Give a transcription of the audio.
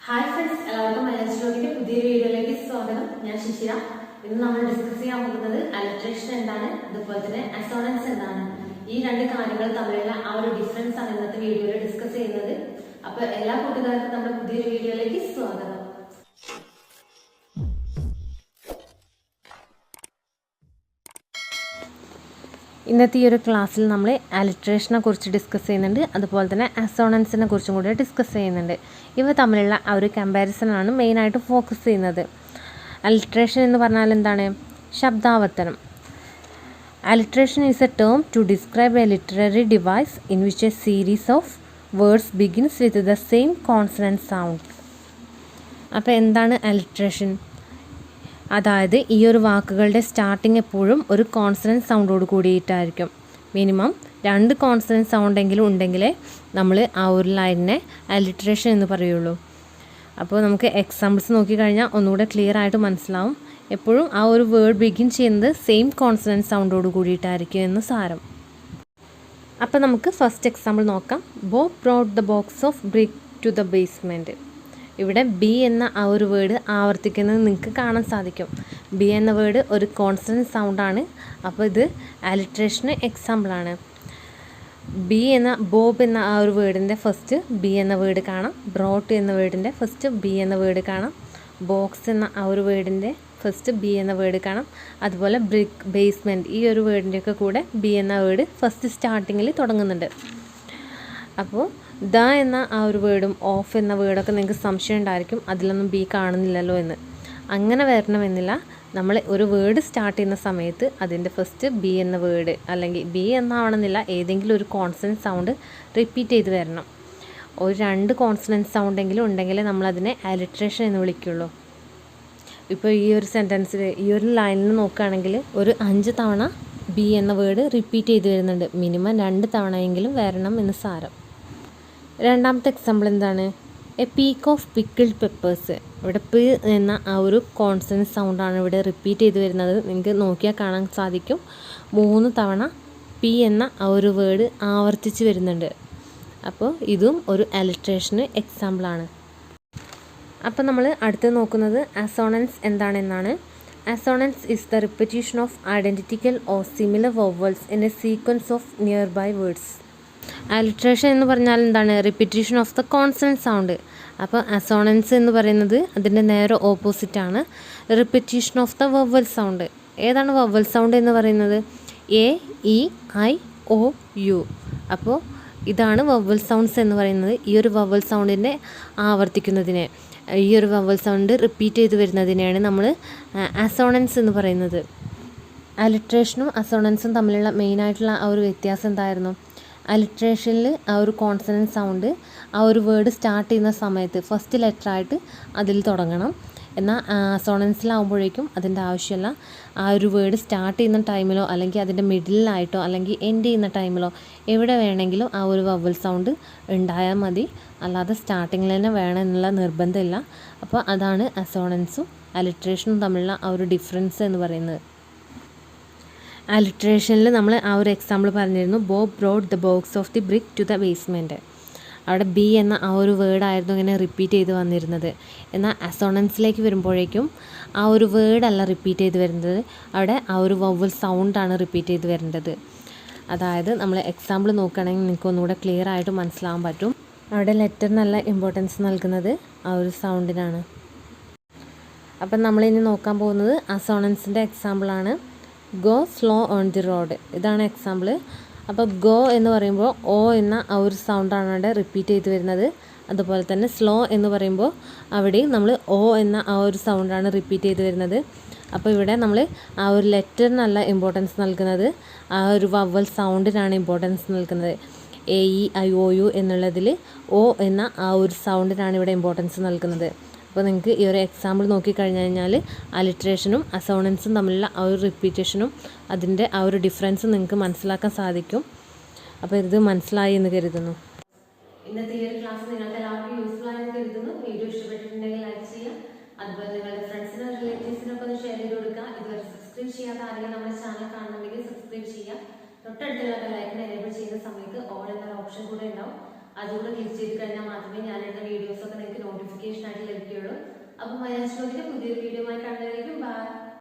Hi friends, എല്ലാവർക്കും മലയാളത്തിലോക്കിന്റെ പുതിയ വീഡിയോയിലേക്ക് സ്വാഗതം. ഞാൻ ശിശിര. ഇന്ന് നമ്മൾ ഡിസ്കസ് ചെയ്യാൻ പോകുന്നത് അലിട്രേഷൻ എന്താണ്, അതുപോലെ തന്നെ അസോണൻസ് എന്താണ്. ഈ രണ്ട് കാര്യങ്ങൾ തമ്മിലുള്ള ആ ഒരു ഡിഫറൻസ് ആണ് ഇന്നത്തെ വീഡിയോയിൽ ഡിസ്കസ് ചെയ്യുന്നത്. അപ്പൊ എല്ലാ കൂട്ടുകാർക്കും നമ്മുടെ പുതിയൊരു വീഡിയോയിലേക്ക് സ്വാഗതം. ഇന്നത്തെ ഈ ഒരു ക്ലാസ്സിൽ നമ്മൾ അലിട്രേഷനെ കുറിച്ച് ഡിസ്കസ് ചെയ്യുന്നുണ്ട്, അതുപോലെ തന്നെ അസോണൻസിനെ കുറിച്ചും കൂടി ഡിസ്കസ് ചെയ്യുന്നുണ്ട്. ഇവ തമ്മിലുള്ള ആ ഒരു കമ്പാരിസണാണ് മെയിനായിട്ട് ഫോക്കസ് ചെയ്യുന്നത്. അലിട്രേഷൻ എന്ന് പറഞ്ഞാൽ എന്താണ്? ശബ്ദാവർത്തനം. Alliteration is a term to describe a literary device in which a series of words begins with the same consonant sound. അപ്പോൾ എന്താണ് അലിട്രേഷൻ? അതായത് ഈ ഒരു വാക്കുകളുടെ സ്റ്റാർട്ടിങ് എപ്പോഴും ഒരു കോൺസണന്റ് സൗണ്ടോട് കൂടിയിട്ടായിരിക്കും. മിനിമം 2 കോൺസണന്റ് സൗണ്ടെങ്കിലും ഉണ്ടെങ്കിലേ നമ്മൾ ആ ഒരു ലൈനിനെ അലിട്രേഷൻ എന്ന് പറയുള്ളൂ. അപ്പോൾ നമുക്ക് എക്സാമ്പിൾസ് നോക്കിക്കഴിഞ്ഞാൽ ഒന്നുകൂടെ ക്ലിയർ ആയിട്ട് മനസ്സിലാവും. എപ്പോഴും ആ ഒരു വേർഡ് ബിഗിൻ ചെയ്യുന്നത് സെയിം കോൺസണന്റ് സൗണ്ടോട് കൂടിയിട്ടായിരിക്കും എന്ന് സാരം. അപ്പോൾ നമുക്ക് ഫസ്റ്റ് എക്സാമ്പിൾ നോക്കാം. Bob brought the box of brick to the basement. ഇവിടെ ബി എന്ന ആ ഒരു വേർഡ് ആവർത്തിക്കുന്നത് നിങ്ങൾക്ക് കാണാൻ സാധിക്കും. ബി എന്ന വേർഡ് ഒരു കോൺസണന്റ് സൗണ്ടാണ്. അപ്പോൾ ഇത് അലിട്രേഷന് എക്സാമ്പിളാണ്. ബി എന്ന ബോബ് എന്ന ആ ഒരു വേർഡിൻ്റെ ഫസ്റ്റ് ബി എന്ന വേർഡ് കാണാം. ബ്രോട്ട് എന്ന വേർഡിൻ്റെ ഫസ്റ്റ് ബി എന്ന വേർഡ് കാണാം. ബോക്സ് എന്ന ആ ഒരു വേർഡിൻ്റെ ഫസ്റ്റ് ബി എന്ന വേർഡ് കാണാം. അതുപോലെ ബ്രിക്ക്, ബേസ്മെൻറ്റ് ഈ ഒരു വേർഡിൻ്റെയൊക്കെ കൂടെ ബി എന്ന വേർഡ് ഫസ്റ്റ് സ്റ്റാർട്ടിങ്ങിൽ തുടങ്ങുന്നുണ്ട്. അപ്പോൾ ദ എന്ന ആ ഒരു വേർഡും ഓഫ് എന്ന വേർഡൊക്കെ നിങ്ങൾക്ക് സംശയം ഉണ്ടായിരിക്കും, അതിലൊന്നും ബി കാണുന്നില്ലല്ലോ എന്ന്. അങ്ങനെ വരണമെന്നില്ല. നമ്മൾ ഒരു വേർഡ് സ്റ്റാർട്ട് ചെയ്യുന്ന സമയത്ത് അതിൻ്റെ ഫസ്റ്റ് ബി എന്ന വേർഡ്, അല്ലെങ്കിൽ ബി എന്നാവണമെന്നില്ല, ഏതെങ്കിലും ഒരു കോൺസണന്റ് സൗണ്ട് റിപ്പീറ്റ് ചെയ്ത് വരണം. ഒരു 2 കോൺസണന്റ് സൗണ്ടെങ്കിലും ഉണ്ടെങ്കിൽ നമ്മളതിനെ അലിട്രേഷൻ എന്ന് വിളിക്കുള്ളൂ. ഇപ്പോൾ ഈ ഒരു സെൻറ്റൻസിൽ ഈ ഒരു ലൈനിൽ നോക്കുകയാണെങ്കിൽ ഒരു 5 തവണ ബി എന്ന വേർഡ് റിപ്പീറ്റ് ചെയ്ത് വരുന്നുണ്ട്. മിനിമം 2 തവണയെങ്കിലും വരണം എന്ന് സാരം. രണ്ടാമത്തെ എക്സാമ്പിൾ എന്താണ്? A peak of pickled peppers. ഇവിടെ പി എന്ന ആ ഒരു കോൺസണന്റ് സൗണ്ടാണ് ഇവിടെ റിപ്പീറ്റ് ചെയ്ത് വരുന്നത്. നിങ്ങൾക്ക് നോക്കിയാൽ കാണാൻ സാധിക്കും 3 തവണ പി എന്ന ആ ഒരു വേർഡ് ആവർത്തിച്ച് വരുന്നുണ്ട്. അപ്പോൾ ഇതും ഒരു അലിട്രേഷന് എക്സാമ്പിളാണ്. അപ്പോൾ നമ്മൾ അടുത്ത് നോക്കുന്നത് അസോണൻസ് എന്താണെന്നാണ്. Assonance is the repetition of identical or similar vowels in a sequence of nearby words. Alliteration എന്ന് പറഞ്ഞാൽ എന്താണ്? Repetition of the consonant sound. അപ്പോൾ അസോണൻസ് എന്ന് പറയുന്നത് അതിൻ്റെ നേരെ ഓപ്പോസിറ്റാണ് repetition of the vowel sound. ഏതാണ് വവൽ സൗണ്ട് എന്ന് പറയുന്നത്? A, E, I, O, U. അപ്പോൾ ഇതാണ് വവൽ സൗണ്ട്സ് എന്ന് പറയുന്നത്. ഈ ഒരു വവൽ സൗണ്ടിൻ്റെ ആവർത്തിക്കുന്നതിനെ, ഈ ഒരു വവൽ സൗണ്ട് റിപ്പീറ്റ് ചെയ്ത് വരുന്നതിനെയാണ് നമ്മൾ അസോണൻസ് എന്ന് പറയുന്നത്. അലിട്രേഷനും അസോണൻസും തമ്മിലുള്ള മെയിനായിട്ടുള്ള ആ ഒരു വ്യത്യാസം എന്തായിരുന്നു? അലിട്രേഷനിൽ ആ ഒരു കോൺസണന്റ് സൗണ്ട് ആ ഒരു വേർഡ് സ്റ്റാർട്ട് ചെയ്യുന്ന സമയത്ത് ഫസ്റ്റ് ലെറ്ററായിട്ട് അതിൽ തുടങ്ങണം. എന്നാൽ അസോണൻസിലാവുമ്പോഴേക്കും അതിൻ്റെ ആവശ്യമില്ല. ആ ഒരു വേർഡ് സ്റ്റാർട്ട് ചെയ്യുന്ന ടൈമിലോ അല്ലെങ്കിൽ അതിൻ്റെ മിഡിലായിട്ടോ അല്ലെങ്കിൽ എൻഡ് ചെയ്യുന്ന ടൈമിലോ എവിടെ വേണമെങ്കിലും ആ ഒരു വവൽ സൗണ്ട് ഉണ്ടായാൽ മതി. അല്ലാതെ സ്റ്റാർട്ടിങ്ങിൽ തന്നെ വേണം എന്നുള്ള നിർബന്ധമില്ല. അപ്പോൾ അതാണ് അസോണൻസും അലിട്രേഷനും തമ്മിലുള്ള ആ ഒരു ഡിഫറൻസ് എന്ന് പറയുന്നത്. അലിട്രേഷനിൽ നമ്മൾ ആ ഒരു എക്സാമ്പിൾ പറഞ്ഞിരുന്നു. Bob brought the box of the brick to the basement. അവിടെ ബി എന്ന ആ ഒരു വേർഡായിരുന്നു ഇങ്ങനെ റിപ്പീറ്റ് ചെയ്ത് വന്നിരുന്നത്. എന്നാൽ അസോണൻസിലേക്ക് വരുമ്പോഴേക്കും ആ ഒരു വേർഡല്ല റിപ്പീറ്റ് ചെയ്ത് വരുന്നത്, അവിടെ ആ ഒരു വവൽ സൗണ്ടാണ് റിപ്പീറ്റ് ചെയ്ത് വരേണ്ടത്. അതായത് നമ്മൾ എക്സാമ്പിൾ നോക്കുകയാണെങ്കിൽ നിങ്ങൾക്ക് ഒന്നുകൂടെ ക്ലിയർ ആയിട്ട് മനസ്സിലാവാൻ പറ്റും. അവിടെ ലെറ്റർ നല്ല ഇമ്പോർട്ടൻസ് നൽകുന്നത് ആ ഒരു സൗണ്ടിനാണ്. അപ്പം നമ്മളിനി നോക്കാൻ പോകുന്നത് അസോണൻസിൻ്റെ എക്സാമ്പിളാണ്. Go slow on the road. ഇതാണ് എക്സാമ്പിൾ. അപ്പോൾ ഗോ എന്ന് പറയുമ്പോൾ ഓ എന്ന ആ ഒരു സൗണ്ടാണ് അവിടെ റിപ്പീറ്റ് ചെയ്ത് വരുന്നത്. അതുപോലെ തന്നെ സ്ലോ എന്ന് പറയുമ്പോൾ അവിടെയും നമ്മൾ ഓ എന്ന ആ ഒരു സൗണ്ടാണ് റിപ്പീറ്റ് ചെയ്ത് വരുന്നത്. അപ്പോൾ ഇവിടെ നമ്മൾ ആ ഒരു ലെറ്ററിനല്ല ഇമ്പോർട്ടൻസ് നൽകുന്നത്, ആ ഒരു വവൽ സൗണ്ടിനാണ് ഇമ്പോർട്ടൻസ് നൽകുന്നത്. A, E, I, O, U എന്നുള്ളതിൽ ഓ എന്ന ആ ഒരു സൗണ്ടിനാണ് ഇവിടെ ഇമ്പോർട്ടൻസ് നൽകുന്നത്. അപ്പോൾ നിങ്ങൾക്ക് ഈ ഒരു എക്സാമ്പിൾ നോക്കിക്കഴിഞ്ഞ് കഴിഞ്ഞാൽ അലിട്രേഷനും അസോണൻസും തമ്മിലുള്ള ആ ഒരു റിപ്പീറ്റേഷനും അതിൻ്റെ ആ ഒരു ഡിഫറൻസും നിങ്ങൾക്ക് മനസ്സിലാക്കാൻ സാധിക്കും. അപ്പോൾ ഇത് മനസ്സിലായി എന്ന് കരുതുന്നു. ഇന്നത്തെ ഈ ഒരു ക്ലാസ് നിങ്ങൾക്ക് എല്ലാവർക്കും യൂസ്ഫുൾ ആയെന്ന് കരുതുന്നു. വീഡിയോ ഇഷ്ടപ്പെട്ടിട്ടുണ്ടെങ്കിൽ ലൈക്ക് ചെയ്യുക. അതുപോലെ നിങ്ങളുടെ ഫ്രണ്ട്സിനും റിലേറ്റീവ്സിനൊക്കെ ഒന്ന് ഷെയർ ചെയ്ത് കൊടുക്കുക. ഇതുവരെ സബ്സ്ക്രൈബ് ചെയ്യാത്ത ആരെങ്കിലും നമ്മുടെ ചാനൽ കാണുന്നുണ്ടെങ്കിൽ സബ്സ്ക്രൈബ് ചെയ്യുക. തൊട്ടടുത്തുള്ള ലൈക്കിന് എനേബിൾ ചെയ്യുന്ന സമയത്ത് ഓൾ എന്നൊരു ഓപ്ഷൻ കൂടെ ഉണ്ടാവും. അതുകൂടെ ക്ലിക്ക് ചെയ്ത് കഴിഞ്ഞാൽ മാത്രമേ ഞാൻ ഇടുന്ന വീഡിയോസൊക്കെ നിങ്ങൾക്ക് നോട്ടിഫിക്കേഷൻ നോട്ടിഫിക്കേഷൻ ആയിട്ട് ലഭിക്കുകയുള്ളൂ. അപ്പോൾ മലയാളം സ്റ്റോറിന്റെ പുതിയൊരു വീഡിയോ ആയി